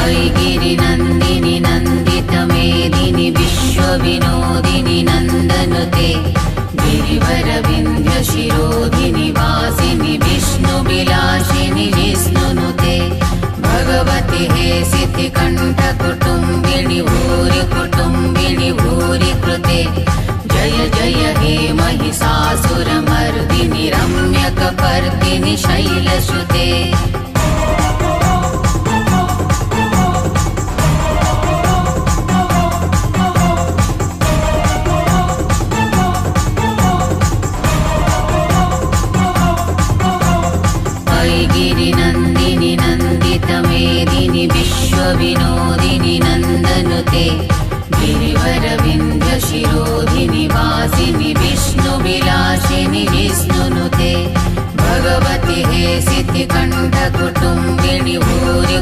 वैगिरिनन्दिनि नन्दितमेदिनि विश्वविनोदिनि नन्दनुते गिरिवरविन्ध्यशिरोधिनि वासिनि विष्णुविलासिनि जिष्णुनुते भगवति हेसितिकण्ठकुटुम्बिनि भूरि कुटुम्बिनि भूरि कृते जय जय हे महिषासुरमर्दिनि रम्यकपर्दिनि शैलसुते वैगिरिनन्दिनि नन्दितमेदिनि विश्वविनोदिनि नन्दनुते गिरिवरविन्ध्यशिरोधिनि वासिनि विष्णुविलासिनि जिष्णुनुते भगवति हेसितिकण्ठकुटुम्बिनि भूरि